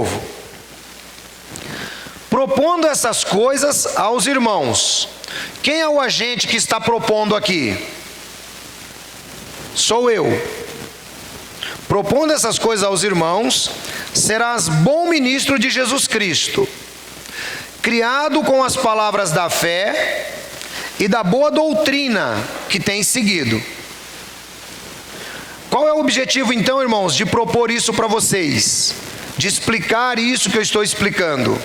novo. Propondo essas coisas aos irmãos. Quem é o agente que está propondo aqui? Sou eu. Propondo essas coisas aos irmãos, serás bom ministro de Jesus Cristo, criado com as palavras da fé e da boa doutrina que tens seguido. Qual é o objetivo então, irmãos, de propor isso para vocês? De explicar isso que eu estou explicando?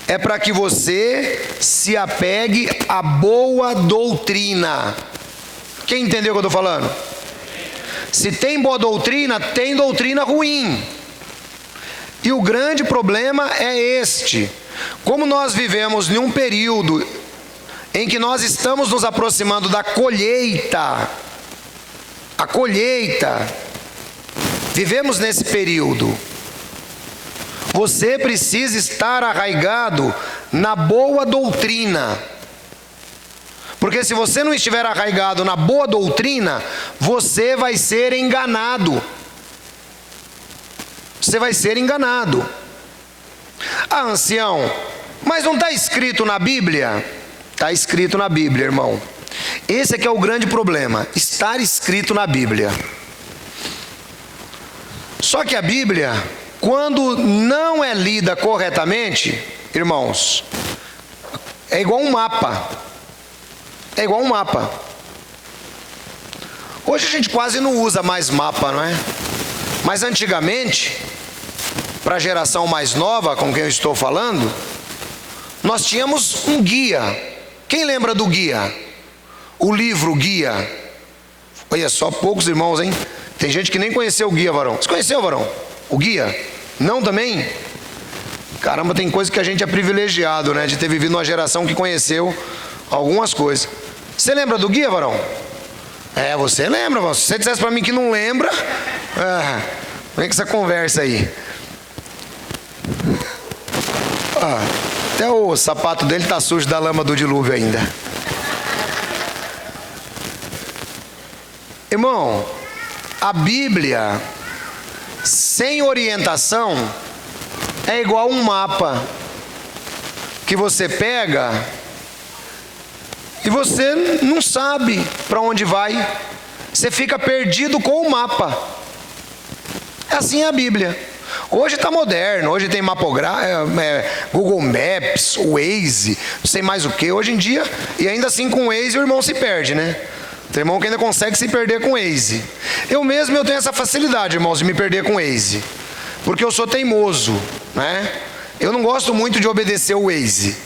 É para que você se apegue à boa doutrina. Quem entendeu o que eu estou falando? Se tem boa doutrina, tem doutrina ruim. E o grande problema é este: como nós vivemos em um período em que nós estamos nos aproximando da colheita, vivemos nesse período, você precisa estar arraigado na boa doutrina. Porque se você não estiver arraigado na boa doutrina, você vai ser enganado. Você vai ser enganado. Ah, ancião, mas não está escrito na Bíblia? Está escrito na Bíblia, irmão. Esse aqui é o grande problema, estar escrito na Bíblia. Só que a Bíblia, quando não é lida corretamente, irmãos, é igual um mapa. É igual um mapa. Hoje a gente quase não usa mais mapa, não é? Mas antigamente, para a geração mais nova com quem eu estou falando, nós tínhamos um guia. Quem lembra do guia? O livro guia. Olha só, poucos irmãos, hein? Tem gente que nem conheceu o guia, varão. Você conheceu, varão? O guia? Não também? Caramba, tem coisa que a gente é privilegiado, né? De ter vivido numa geração que conheceu algumas coisas. Você lembra do guia, varão? É, você lembra, varão. Se você dissesse para mim que não lembra, vem com essa conversa aí. Até o sapato dele está sujo da lama do dilúvio ainda. Irmão, a Bíblia sem orientação é igual um mapa que você pega e você não sabe para onde vai. Você fica perdido com o mapa. Assim é a Bíblia. Hoje está moderno, hoje tem Google Maps, Waze, não sei mais o que. Hoje em dia, e ainda assim com o Waze o irmão se perde, né? Tem irmão que ainda consegue se perder com o Waze. Eu tenho essa facilidade, irmãos, de me perder com o Waze, porque eu sou teimoso, né? Eu não gosto muito de obedecer o Waze,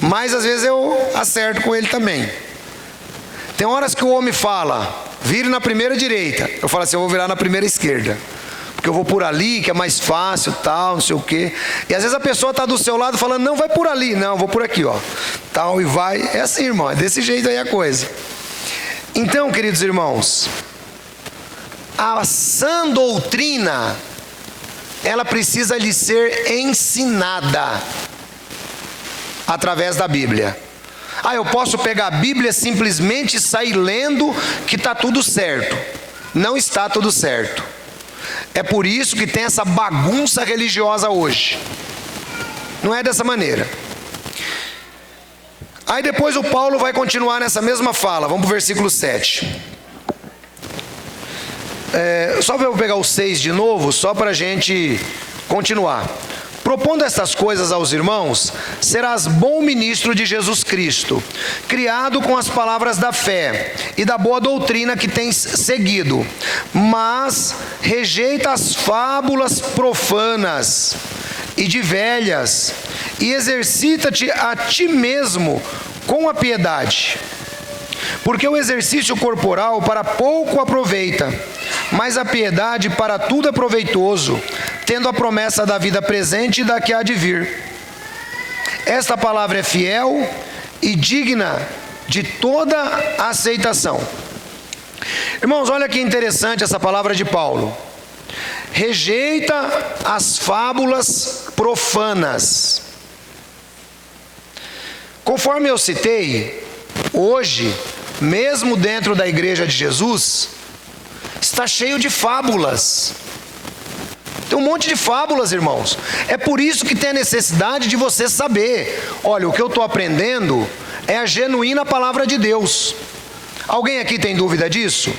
mas às vezes eu acerto com ele também. Tem horas que o homem fala, vire na primeira direita. Eu falo assim, eu vou virar na primeira esquerda, porque eu vou por ali, que é mais fácil, tal, não sei o quê. E às vezes a pessoa está do seu lado falando, não, vai por ali. Não, vou por aqui, ó. Tal, e vai. É assim, irmão, é desse jeito aí a coisa. Então, queridos irmãos, a sã doutrina, ela precisa lhe ser ensinada através da Bíblia. Eu posso pegar a Bíblia simplesmente e sair lendo que está tudo certo. Não está tudo certo. É por isso que tem essa bagunça religiosa hoje. Não é dessa maneira. Aí depois o Paulo vai continuar nessa mesma fala. Vamos para o versículo 7. Só para eu pegar o 6 de novo, só para a gente continuar. Propondo estas coisas aos irmãos, serás bom ministro de Jesus Cristo, criado com as palavras da fé e da boa doutrina que tens seguido, mas rejeita as fábulas profanas e de velhas, e exercita-te a ti mesmo com a piedade. Porque o exercício corporal para pouco aproveita, mas a piedade para tudo é proveitoso, tendo a promessa da vida presente e da que há de vir. Esta palavra é fiel e digna de toda aceitação. Irmãos, olha que interessante essa palavra de Paulo. Rejeita as fábulas profanas. Conforme eu citei, hoje, mesmo dentro da igreja de Jesus, está cheio de fábulas. Tem um monte de fábulas, irmãos. É por isso que tem a necessidade de você saber. Olha, o que eu estou aprendendo é a genuína palavra de Deus. Alguém aqui tem dúvida disso?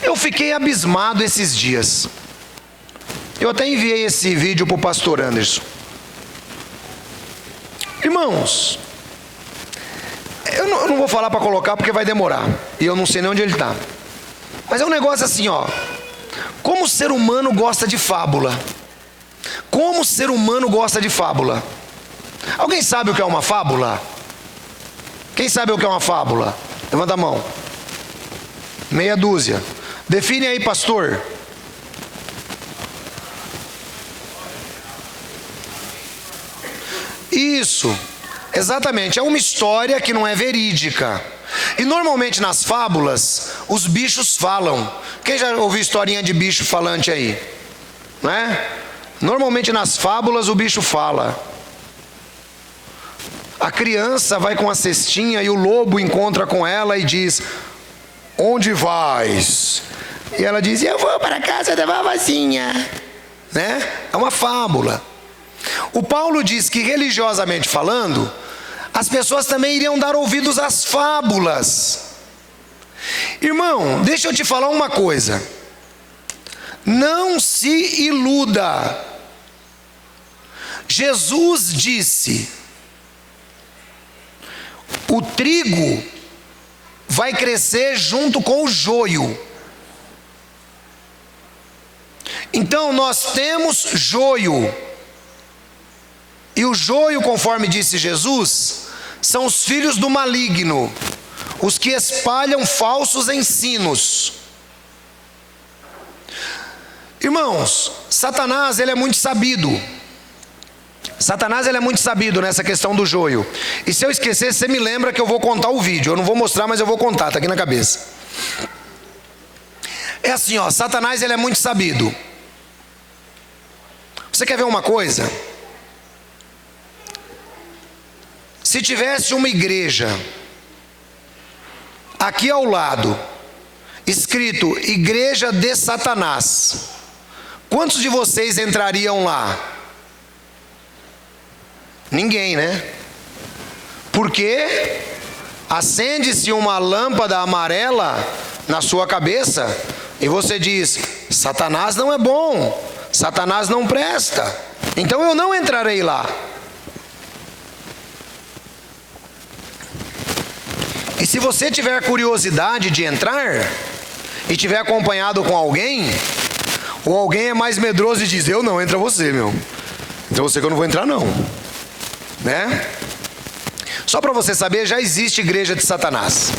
Eu fiquei abismado esses dias. Eu até enviei esse vídeo para o pastor Anderson. Irmãos, eu não vou falar para colocar porque vai demorar. E eu não sei nem onde ele está. Mas é um negócio assim, ó. Como o ser humano gosta de fábula. Como o ser humano gosta de fábula. Alguém sabe o que é uma fábula? Quem sabe o que é uma fábula? Levanta a mão. Meia dúzia. Define aí, pastor. Isso, exatamente. É uma história que não é verídica. E normalmente nas fábulas, os bichos falam. Quem já ouviu historinha de bicho falante aí? Né? Normalmente nas fábulas o bicho fala. A criança vai com a cestinha e o lobo encontra com ela e diz: onde vais? E ela diz: eu vou para a casa da vovozinha. Né? É uma fábula. O Paulo diz que, religiosamente falando, as pessoas também iriam dar ouvidos às fábulas. Irmão, deixa eu te falar uma coisa. Não se iluda. Jesus disse: o trigo vai crescer junto com o joio. Então nós temos joio. E o joio, conforme disse Jesus, são os filhos do maligno, os que espalham falsos ensinos. Irmãos, Satanás, ele é muito sabido. Satanás, ele é muito sabido nessa questão do joio. E se eu esquecer, você me lembra que eu vou contar o vídeo. Eu não vou mostrar, mas eu vou contar, está aqui na cabeça. É assim, ó, Satanás, ele é muito sabido. Você quer ver uma coisa? Se tivesse uma igreja aqui ao lado, escrito Igreja de Satanás, quantos de vocês entrariam lá? Ninguém, né? Porque acende-se uma lâmpada amarela na sua cabeça e você diz: Satanás não é bom, Satanás não presta, então eu não entrarei lá. E se você tiver curiosidade de entrar e tiver acompanhado com alguém, ou alguém é mais medroso e diz: eu não, entra você, meu. Entra você que eu não vou entrar não. Né? Só para você saber, já existe igreja de Satanás,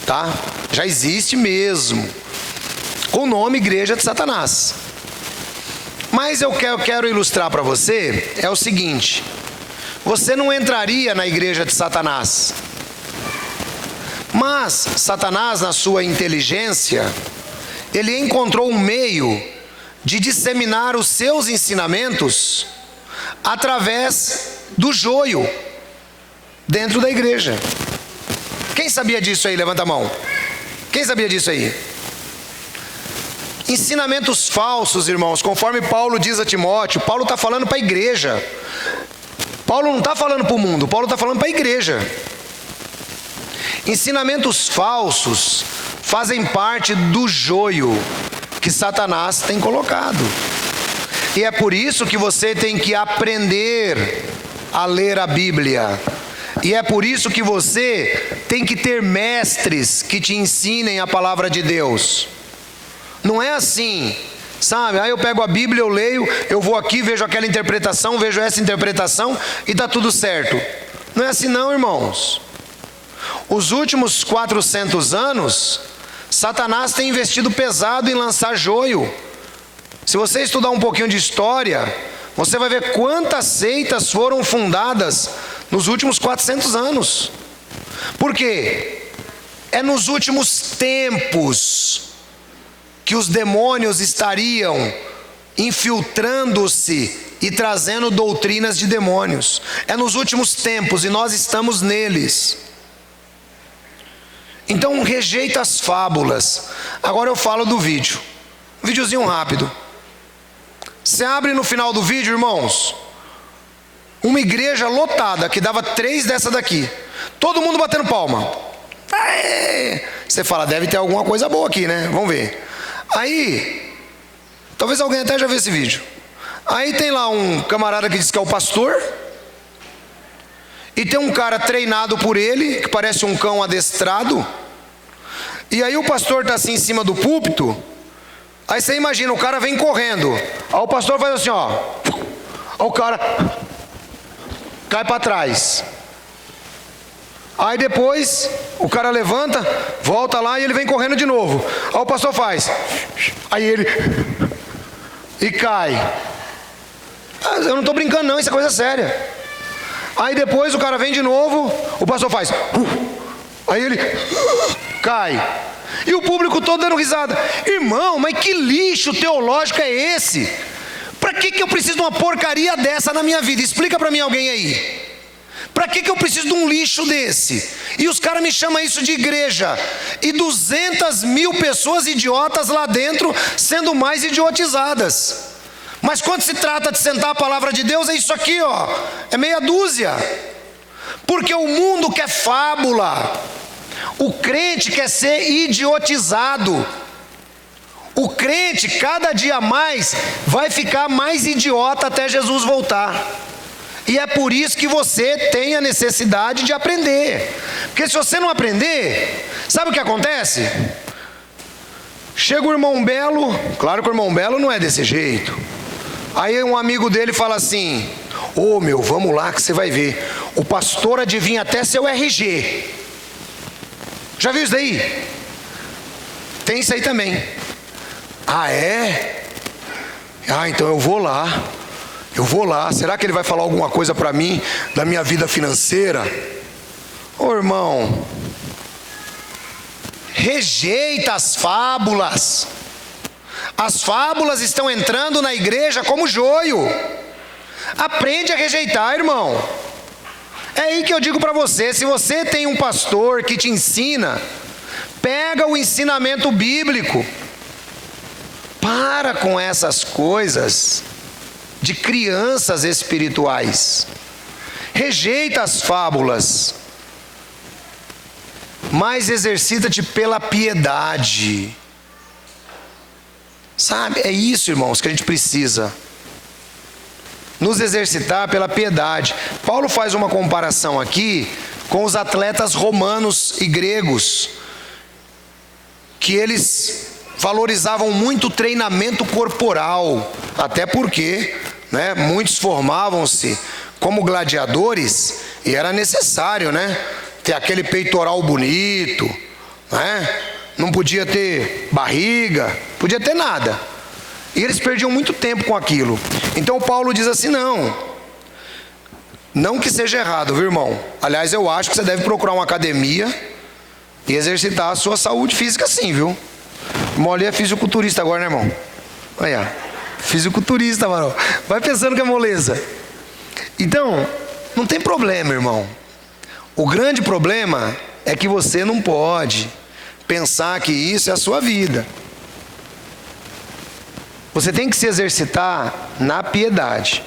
tá? Já existe mesmo, com o nome Igreja de Satanás. Mas eu quero ilustrar para você, é o seguinte: você não entraria na igreja de Satanás. Mas Satanás, na sua inteligência, ele encontrou um meio de disseminar os seus ensinamentos através do joio dentro da igreja. Quem sabia disso aí? Levanta a mão. Quem sabia disso aí? Ensinamentos falsos, irmãos, conforme Paulo diz a Timóteo. Paulo está falando para a igreja. Paulo não está falando para o mundo, Paulo está falando para a igreja. Ensinamentos falsos fazem parte do joio que Satanás tem colocado. E é por isso que você tem que aprender a ler a Bíblia. E é por isso que você tem que ter mestres que te ensinem a palavra de Deus. Não é assim, sabe? Aí eu pego a Bíblia, eu leio, eu vou aqui, vejo aquela interpretação, vejo essa interpretação e está tudo certo. Não é assim não, irmãos. Os últimos 400 anos, Satanás tem investido pesado em lançar joio. Se você estudar um pouquinho de história, você vai ver quantas seitas foram fundadas nos últimos 400 anos. Por quê? É nos últimos tempos que os demônios estariam infiltrando-se e trazendo doutrinas de demônios. É nos últimos tempos e nós estamos neles. Então rejeita as fábulas. Agora eu falo do vídeo. Um videozinho rápido. Você abre no final do vídeo, irmãos, uma igreja lotada, que dava 3 dessa daqui. Todo mundo batendo palma. Você fala, deve ter alguma coisa boa aqui, né? Vamos ver. Aí, talvez alguém até já viu esse vídeo. Aí tem lá um camarada que diz que é o pastor. E tem um cara treinado por ele, que parece um cão adestrado. E aí o pastor está assim em cima do púlpito. Aí você imagina, o cara vem correndo. Aí o pastor faz assim, ó. Aí o cara cai para trás. Aí depois o cara levanta, volta lá e ele vem correndo de novo. Aí o pastor faz. Aí ele e cai. Eu não estou brincando não, isso é coisa séria. Aí depois o cara vem de novo, o pastor faz. Aí ele cai. E o público todo dando risada. Irmão, mas que lixo teológico é esse? Para que eu preciso de uma porcaria dessa na minha vida? Explica para mim alguém aí. Para que eu preciso de um lixo desse? E os caras me chamam isso de igreja. E 200.000 pessoas idiotas lá dentro sendo mais idiotizadas. Mas quando se trata de sentar a palavra de Deus, é isso aqui, ó. É meia dúzia. Porque o mundo quer fábula. O crente quer ser idiotizado. O crente, cada dia mais, vai ficar mais idiota até Jesus voltar. E é por isso que você tem a necessidade de aprender. Porque se você não aprender, sabe o que acontece? Chega o irmão Belo, claro que o irmão Belo não é desse jeito. Aí um amigo dele fala assim: ô meu, vamos lá que você vai ver. O pastor adivinha até seu RG. Já viu isso daí? Tem isso aí também. Ah, é? Ah, então eu vou lá. Eu vou lá. Será que ele vai falar alguma coisa para mim da minha vida financeira? Ô irmão, rejeita as fábulas. As fábulas estão entrando na igreja como joio. Aprende a rejeitar, irmão. É aí que eu digo para você, se você tem um pastor que te ensina, pega o ensinamento bíblico. Para com essas coisas de crianças espirituais. Rejeita as fábulas, mas exercita-te pela piedade. Sabe, é isso, irmãos, que a gente precisa. Nos exercitar pela piedade. Paulo faz uma comparação aqui com os atletas romanos e gregos, que eles valorizavam muito o treinamento corporal, até porque, né, muitos formavam-se como gladiadores e era necessário, né, ter aquele peitoral bonito, né? Não podia ter barriga, podia ter nada. E eles perdiam muito tempo com aquilo. Então Paulo diz assim: não que seja errado, viu, irmão? Aliás, eu acho que você deve procurar uma academia e exercitar a sua saúde física sim, viu? O irmão ali é fisiculturista agora, né, irmão? Olha, fisiculturista, mano. Vai pensando que é moleza. Então, não tem problema, irmão. O grande problema é que você não pode pensar que isso é a sua vida. Você tem que se exercitar na piedade.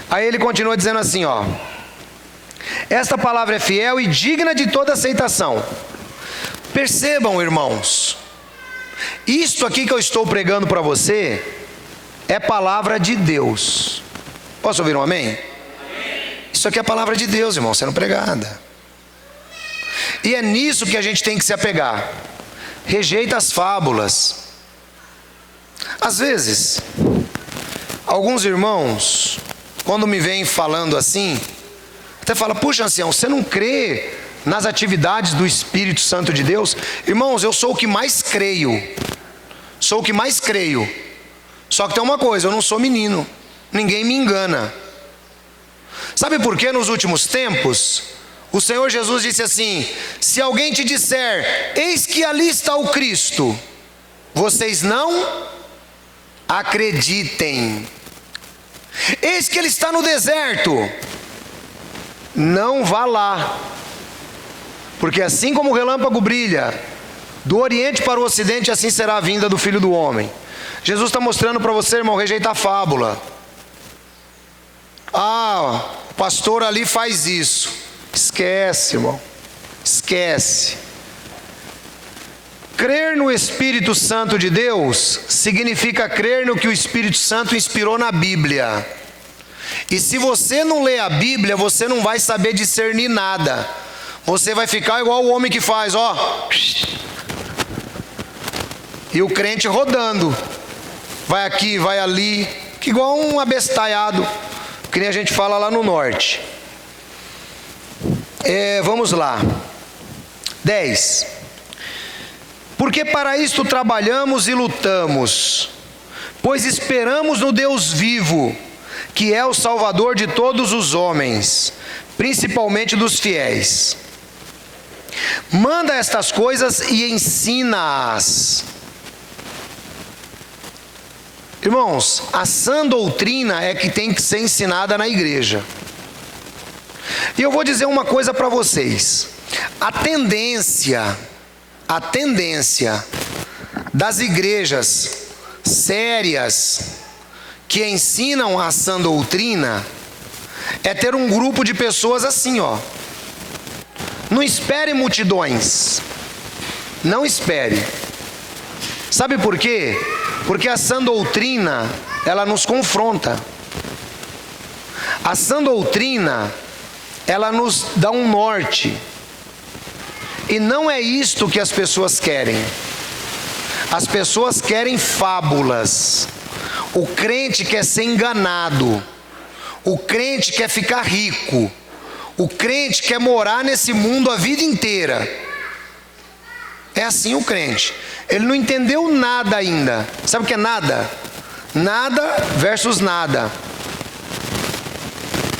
Aí ele continua dizendo assim, ó: esta palavra é fiel e digna de toda aceitação. Percebam, irmãos, isto aqui que eu estou pregando para você é palavra de Deus. Posso ouvir um amém? Amém. Isso aqui é palavra de Deus, irmão, sendo pregada. E é nisso que a gente tem que se apegar. Rejeita as fábulas. Às vezes, alguns irmãos, quando me vêm falando assim, até fala: puxa, ancião, você não crê nas atividades do Espírito Santo de Deus? Irmãos, eu sou o que mais creio. Sou o que mais creio. Só que tem uma coisa, eu não sou menino. Ninguém me engana. Sabe por que nos últimos tempos o Senhor Jesus disse assim: se alguém te disser, eis que ali está o Cristo, vocês não acreditem. Eis que ele está no deserto, não vá lá, porque assim como o relâmpago brilha do oriente para o ocidente, assim será a vinda do Filho do Homem. Jesus está mostrando para você, irmão, rejeita a fábula. Ah, o pastor ali faz isso. Esquece, irmão. Esquece. Crer no Espírito Santo de Deus significa crer no que o Espírito Santo inspirou na Bíblia. E se você não lê a Bíblia, você não vai saber discernir nada. Você vai ficar igual o homem que faz, ó. E o crente rodando. Vai aqui, vai ali. Que igual um abestalhado. Que nem a gente fala lá no norte. Vamos lá. 10. Porque para isto trabalhamos e lutamos, pois esperamos no Deus vivo, que é o Salvador de todos os homens, principalmente dos fiéis. Manda estas coisas e ensina-as. Irmãos, a sã doutrina é que tem que ser ensinada na igreja. E eu vou dizer uma coisa para vocês. A tendência das igrejas sérias que ensinam a sã doutrina é ter um grupo de pessoas assim, ó. Não espere multidões. Não espere. Sabe por quê? Porque a sã doutrina, ela nos confronta. A sã doutrina, ela nos dá um norte. E não é isto que as pessoas querem. As pessoas querem fábulas. O crente quer ser enganado. O crente quer ficar rico. O crente quer morar nesse mundo a vida inteira. É assim o crente. Ele não entendeu nada ainda. Sabe o que é nada? Nada versus nada.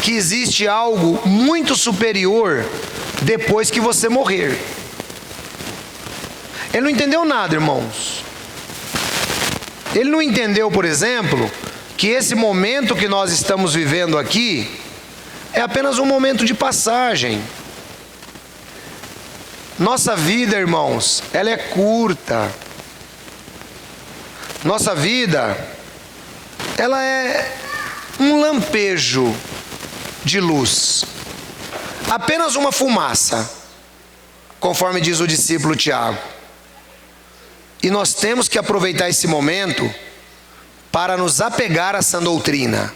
Que existe algo muito superior depois que você morrer. Ele não entendeu nada, irmãos. Ele não entendeu, por exemplo, que esse momento que nós estamos vivendo aqui é apenas um momento de passagem. Nossa vida, irmãos, ela é curta. Nossa vida, ela é um lampejo de luz. Apenas uma fumaça, conforme diz o discípulo Tiago. E nós temos que aproveitar esse momento para nos apegar a sã doutrina.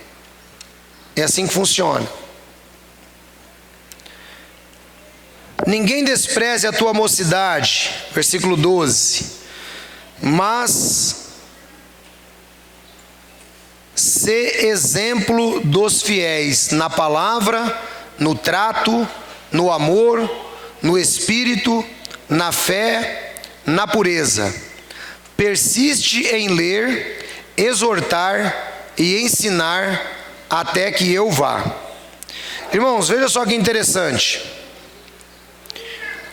É assim que funciona. Ninguém despreze a tua mocidade, versículo 12, mas sê exemplo dos fiéis na palavra, no trato, no amor, no espírito, na fé, na pureza. Persiste em ler, exortar e ensinar até que eu vá. Irmãos, veja só que interessante.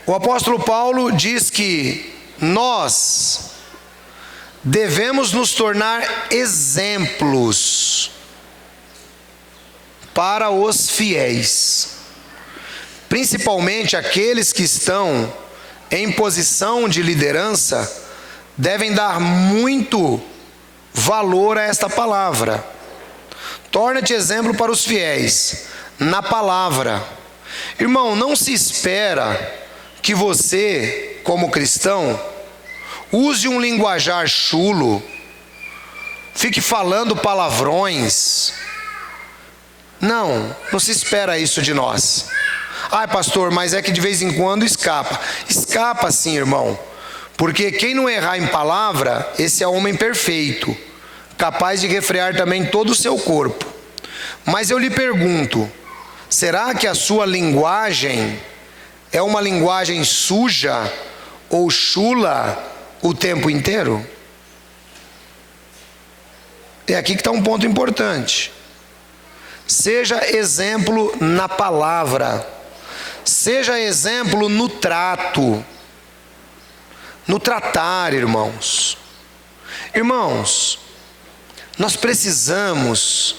O apóstolo Paulo diz que nós devemos nos tornar exemplos para os fiéis, principalmente aqueles que estão em posição de liderança, devem dar muito valor a esta palavra. Torna-te exemplo para os fiéis na palavra. Irmão, não se espera que você, como cristão, use um linguajar chulo, fique falando palavrões. Não se espera isso de nós. Ai, pastor, mas é que de vez em quando escapa. Escapa sim, irmão. Porque quem não errar em palavra, esse é homem perfeito, capaz de refrear também todo o seu corpo. Mas eu lhe pergunto, será que a sua linguagem é uma linguagem suja ou chula o tempo inteiro? É aqui que está um ponto importante. Seja exemplo na palavra, seja exemplo no trato, no tratar, irmãos. Irmãos, nós precisamos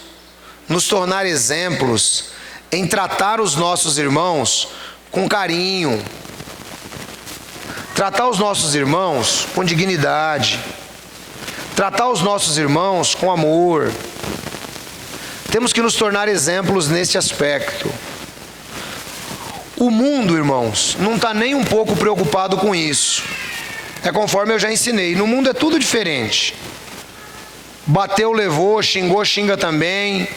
nos tornar exemplos em tratar os nossos irmãos com carinho, tratar os nossos irmãos com dignidade, tratar os nossos irmãos com amor. Temos que nos tornar exemplos neste aspecto. O mundo, irmãos, não está nem um pouco preocupado com isso. É conforme eu já ensinei. No mundo é tudo diferente. Bateu, levou, xingou, xinga também.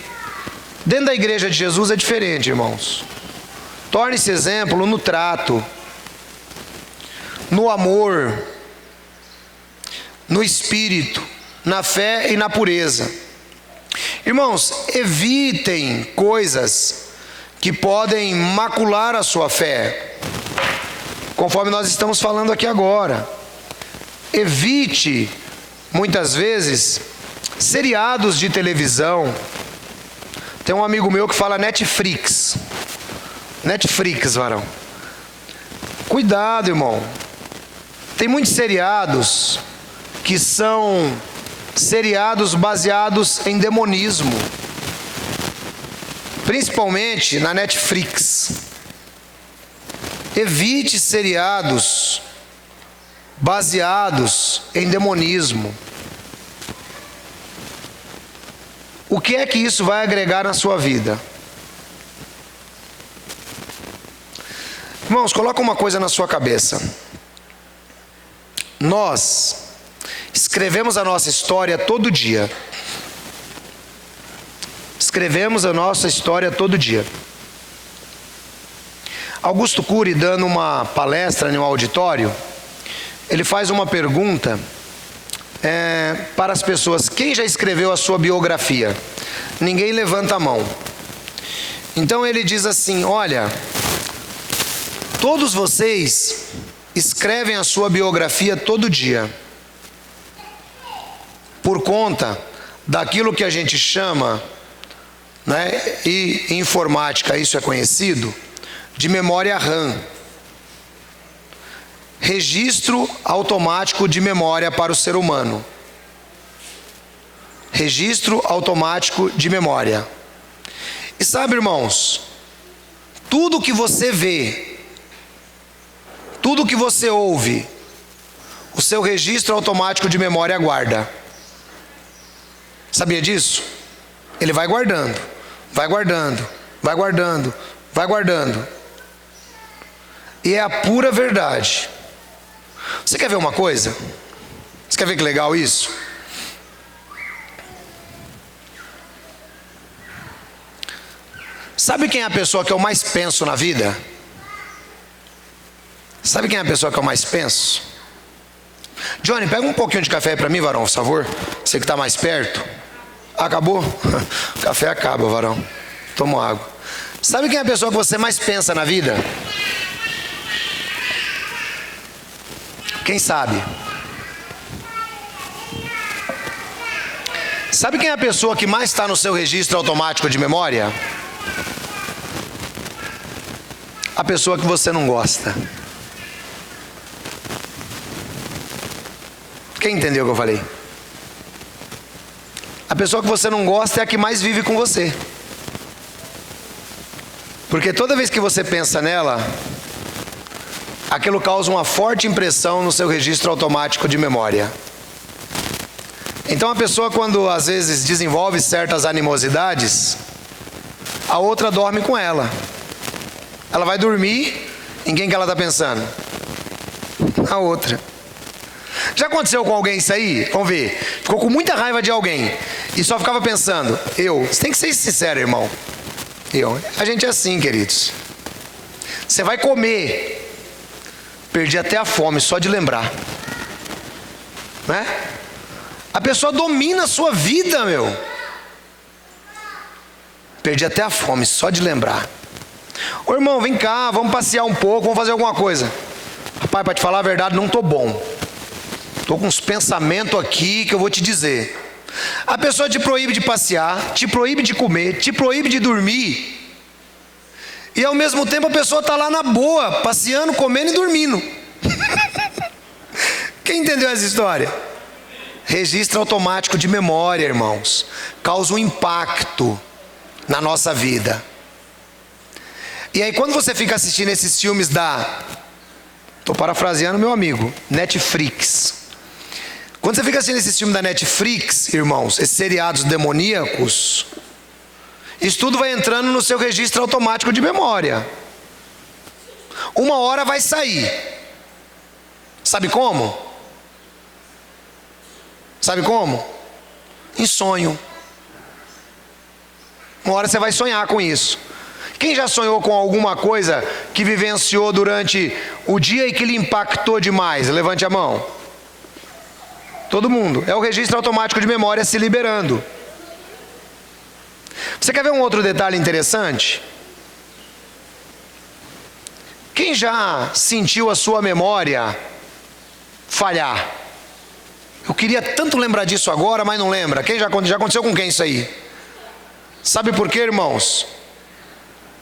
Dentro da igreja de Jesus é diferente, irmãos. Torne-se exemplo no trato, no amor, no espírito, na fé e na pureza. Irmãos, evitem coisas que podem macular a sua fé, conforme nós estamos falando aqui agora. Evite, muitas vezes, seriados de televisão. Tem um amigo meu que fala Netflix, varão. Cuidado, irmão. Tem muitos seriados que são seriados baseados em demonismo, principalmente na Netflix. Evite seriados baseados em demonismo. O que é que isso vai agregar na sua vida? Irmãos, coloca uma coisa na sua cabeça. Nós escrevemos a nossa história todo dia. Escrevemos a nossa história todo dia. Augusto Cury, dando uma palestra em um auditório, ele faz uma pergunta para as pessoas: quem já escreveu a sua biografia? Ninguém levanta a mão. Então ele diz assim: olha, todos vocês escrevem a sua biografia todo dia, por conta daquilo que a gente chama, e em informática isso é conhecido, de memória RAM. Registro automático de memória para o ser humano. Registro automático de memória. E sabe, irmãos, tudo que você vê, tudo que você ouve, o seu registro automático de memória guarda. Sabia disso? Ele vai guardando, vai guardando, vai guardando, vai guardando. E é a pura verdade. Você quer ver uma coisa? Você quer ver que legal isso? Sabe quem é a pessoa que eu mais penso na vida? Sabe quem é a pessoa que eu mais penso? Johnny, pega um pouquinho de café para mim, varão, por favor. Você que está mais perto. Acabou? O café acaba, varão. Toma água. Sabe quem é a pessoa que você mais pensa na vida? Quem sabe? Sabe quem é a pessoa que mais está no seu registro automático de memória? A pessoa que você não gosta. Quem entendeu o que eu falei? A pessoa que você não gosta é a que mais vive com você. Porque toda vez que você pensa nela, aquilo causa uma forte impressão no seu registro automático de memória. Então a pessoa, quando às vezes desenvolve certas animosidades, a outra dorme com ela. Ela vai dormir, em quem que ela está pensando? Na outra. Já aconteceu com alguém isso aí? Vamos ver. Ficou com muita raiva de alguém e só ficava pensando: você tem que ser sincero, irmão. A gente é assim, queridos. Você vai comer. Perdi até a fome só de lembrar. Né? A pessoa domina a sua vida, meu. Perdi até a fome só de lembrar. Ô irmão, vem cá, vamos passear um pouco, vamos fazer alguma coisa. Rapaz, para te falar a verdade, não estou bom. Estou com uns pensamentos aqui que eu vou te dizer. A pessoa te proíbe de passear, te proíbe de comer, te proíbe de dormir. E ao mesmo tempo a pessoa está lá na boa, passeando, comendo e dormindo. Quem entendeu essa história? Registro automático de memória, irmãos, causa um impacto na nossa vida. E aí quando você fica assistindo esses filmes estou parafraseando meu amigo, Netflix. Quando você fica assistindo esses filmes da Netflix, irmãos, esses seriados demoníacos, isso tudo vai entrando no seu registro automático de memória. Uma hora vai sair. Sabe como? Sabe como? Em sonho. Uma hora você vai sonhar com isso. Quem já sonhou com alguma coisa que vivenciou durante o dia e que lhe impactou demais? Levante a mão. Todo mundo. É o registro automático de memória se liberando. Você quer ver um outro detalhe interessante? Quem já sentiu a sua memória falhar? Eu queria tanto lembrar disso agora, mas não lembra. Quem já aconteceu com quem isso aí? Sabe por quê, irmãos?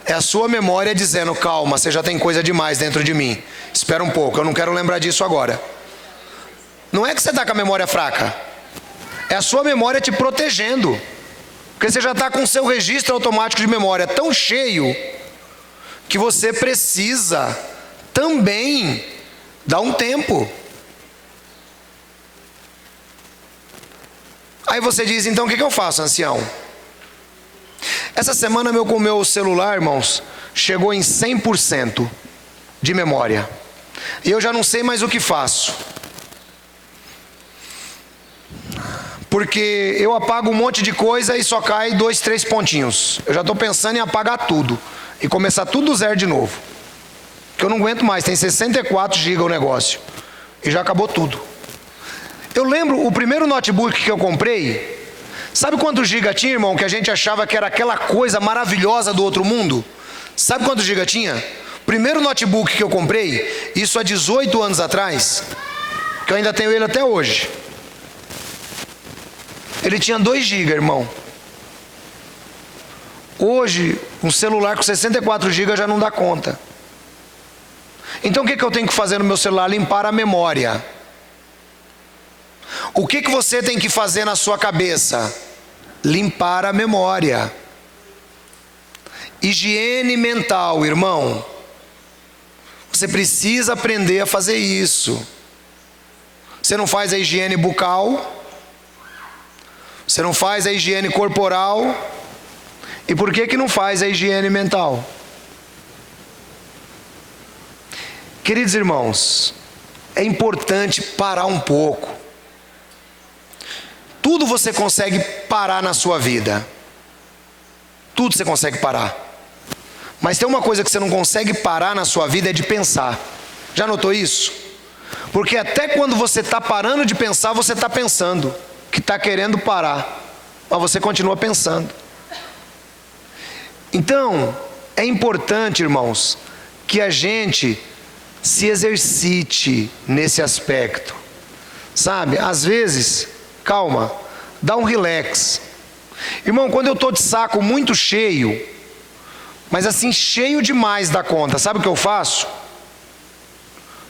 É a sua memória dizendo: calma, você já tem coisa demais dentro de mim. Espera um pouco, eu não quero lembrar disso agora. Não é que você está com a memória fraca. É a sua memória te protegendo. Porque você já está com o seu registro automático de memória tão cheio que você precisa também dar um tempo. Aí você diz: então o que eu faço, ancião? Essa semana o meu celular, irmãos, chegou em 100% de memória. E eu já não sei mais o que faço. Porque eu apago um monte de coisa e só cai 2, 3 pontinhos. Eu já estou pensando em apagar tudo e começar tudo do zero de novo. Porque eu não aguento mais, tem 64 GB o negócio. E já acabou tudo. Eu lembro o primeiro notebook que eu comprei. Sabe quantos giga tinha, irmão, que a gente achava que era aquela coisa maravilhosa do outro mundo? Sabe quantos giga tinha? Primeiro notebook que eu comprei, isso há 18 anos atrás, que eu ainda tenho ele até hoje. Ele tinha 2 GB, irmão. Hoje, um celular com 64 GB já não dá conta. Então o que eu tenho que fazer no meu celular? Limpar a memória. O que você tem que fazer na sua cabeça? Limpar a memória. Higiene mental, irmão. Você precisa aprender a fazer isso. Você não faz a higiene bucal, você não faz a higiene corporal, e por que não faz a higiene mental? Queridos irmãos, é importante parar um pouco. Tudo você consegue parar na sua vida. Tudo você consegue parar. Mas tem uma coisa que você não consegue parar na sua vida, é de pensar. Já notou isso? Porque até quando você está parando de pensar, você está pensando que está querendo parar, mas você continua pensando. Então, é importante, irmãos, que a gente se exercite nesse aspecto. Sabe, às vezes, calma, dá um relax. Irmão, quando eu estou de saco muito cheio, mas assim, cheio demais da conta, sabe o que eu faço?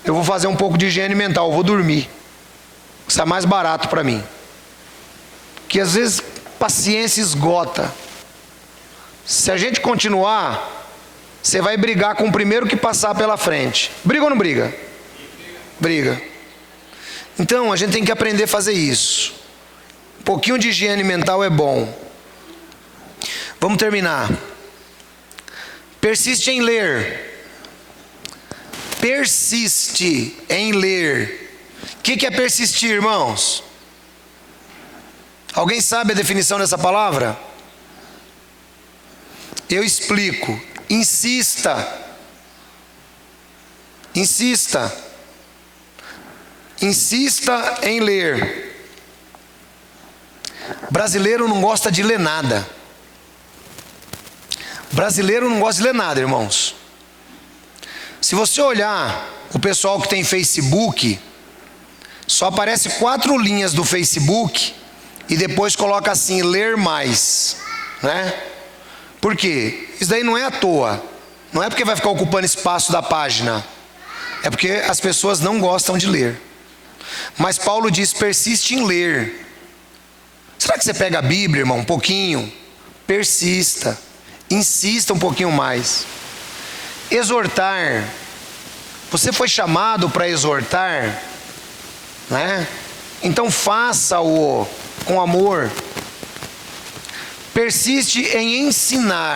Eu vou fazer um pouco de higiene mental, eu vou dormir. Isso é mais barato para mim. Que às vezes paciência esgota. Se a gente continuar, você vai brigar com o primeiro que passar pela frente. Briga ou não briga? Briga. Então a gente tem que aprender a fazer isso. Um pouquinho de higiene mental é bom. Vamos terminar. Persiste em ler. Persiste em ler. O que é persistir, irmãos? Alguém sabe a definição dessa palavra? Eu explico. Insista. Insista. Insista em ler. Brasileiro não gosta de ler nada. Brasileiro não gosta de ler nada, irmãos. Se você olhar o pessoal que tem Facebook, só aparece 4 linhas do Facebook e depois coloca assim: ler mais, né? Por quê? Isso daí não é à toa. Não é porque vai ficar ocupando espaço da página. É porque as pessoas não gostam de ler. Mas Paulo diz: persiste em ler. Será que você pega a Bíblia, irmão, um pouquinho? Persista. Insista um pouquinho mais. Exortar. Você foi chamado para exortar, né? Então faça-o com amor. Persiste em ensinar.